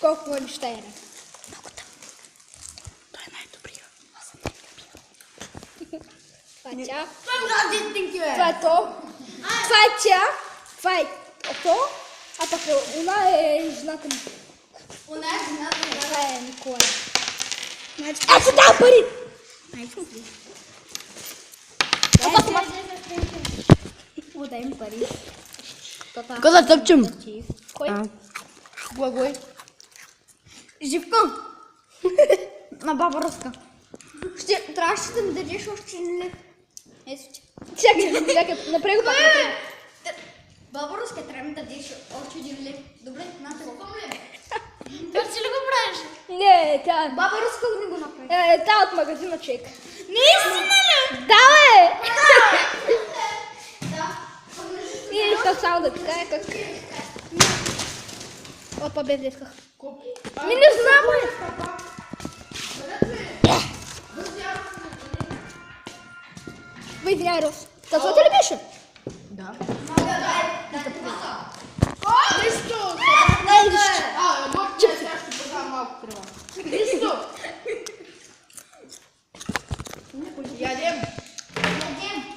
колко неща е. Той е най-добрия. Аз съм Това е тя. Дитинки, бе! Това е то. Това е тя. Това е то. А пък она е жената ми. Она е жената ми. Това е Николай. Ето дава пари! О, дай ми пари. Тук да тъпчем. Кой? Благой. Живко! На баба Руска. Трябваше да ми дадеш още лев. Ето че. Чакай, направи го пак, направи го. Баба Руска, трябва да ми дадеш още един лев. Добре, на телефон ли? Това си ли го правиш? Не, тя е. Баба Руска не го направи. Та от магазина чек. Наистина ли? Да, бе! Да. И исках само да ти кажа как... Опа, бе, влезках. Ми не знам, бе! Бе, извиняй, Рос. Казвате ли беше? Да. Нищо! Сега ще подам малко крива. Нищо! Ядем.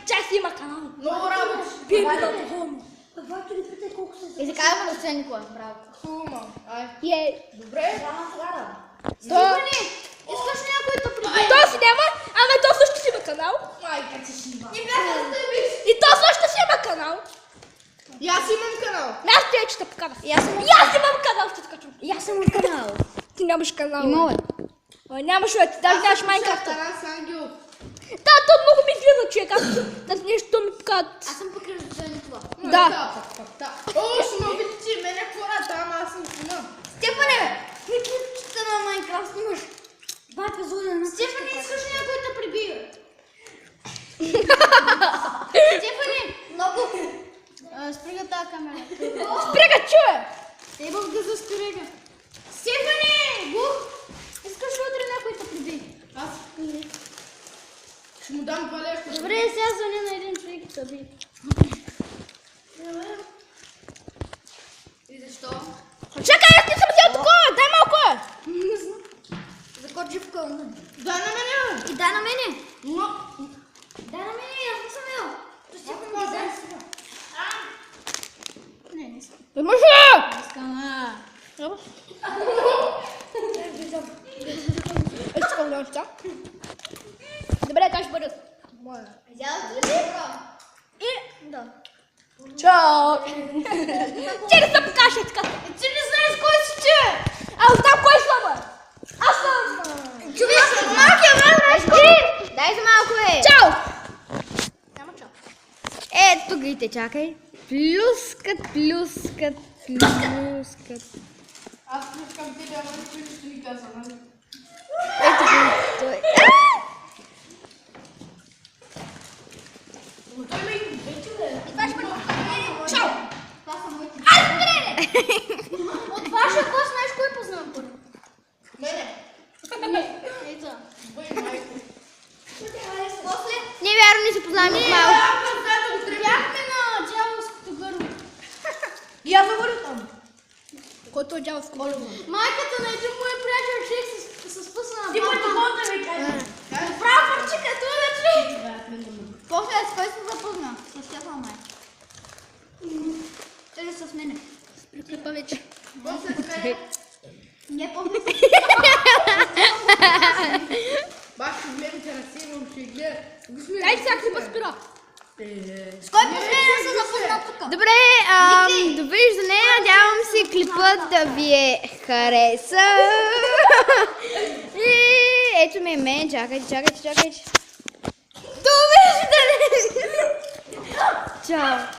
Чак си има канал. Много работа. Бе, алкохолно. И така има да се Никола. Браво. Хубаво. Ай. Е, Добре. Искаш някой да прибере? то си няма, ама то също си има канал. Майка ти си има. Не бяха да стъбиш. И то също си има канал. И аз имам канал. Аз те че те покана. И аз съм И аз имам канал, ще скачам. И аз съм от канал. Ти нямаш канал. Има, бе. бе. Ой, нямаш, бе, ти даже нямаш Майнкрафт. Тарас Ангел. Да, то много ми излиза, че аз да нещо ми покажат. Аз съм пък за Никола. Да. О, ще ме видите, мене хората, ама аз съм сина. Стефане, какви клипчета на Майнкрафт имаш? Бака зона на Стефане, искаш ли някой да прибие? Стефане, много. Сприга тази камера. Спрега, чуе! Те бъв да застерега. Стефане, бух! Искаш ли утре някой да прибие? Аз ще му дам валешко. Добре, сега звъня на един човек и съби. И защо? Чакай, аз не съм взел такова, дай малко! За код живка. Дай на мене. И дай на мене. Но. Дай на мене, аз не съм ел. Аз дай сега. Не съм. Не може! Искам, Искам да неща. Добре, как ще бъдат? Взялате ли? И... Да. Чао! Ти не се покажа така. Ти не знаеш кой си ти! Аз знам кой съм, бе! Аз съм! Човек, малкия, знаеш кой? Дай за малко, е! Чао! Няма чао. Ето гледайте, чакай. Плюскат. Аз искам те да бъдат, които ще ми каза, нали? Ето гледайте. Но той ме и вече да е. Това ще бъде. Чао! Това са моите. Ай, спре! От вашия клас знаеш кой познавам първо? Мене. Ето. Бъй, майко. После? Не вярно, не се познаваме от малко. Бяхме на дяволското гърло. И аз завъря там. Който е дяволско гърло. Майката на един мой приятел човек се спусна на Ти баба. пъти да ми кажеш. Прав пърчика, това да чуй. После с кой се запозна? С Стефан май. Или с мене? Прикрепа вече. Не помня. Баш ще гледате на сигурно, ще гледа. Дай сега клипа спира. С кой последния се запозна тук? Добре, довиждане. Надявам се клипът да ви е хареса. И ето ме мен. Чакайте. Довиждане! Чао!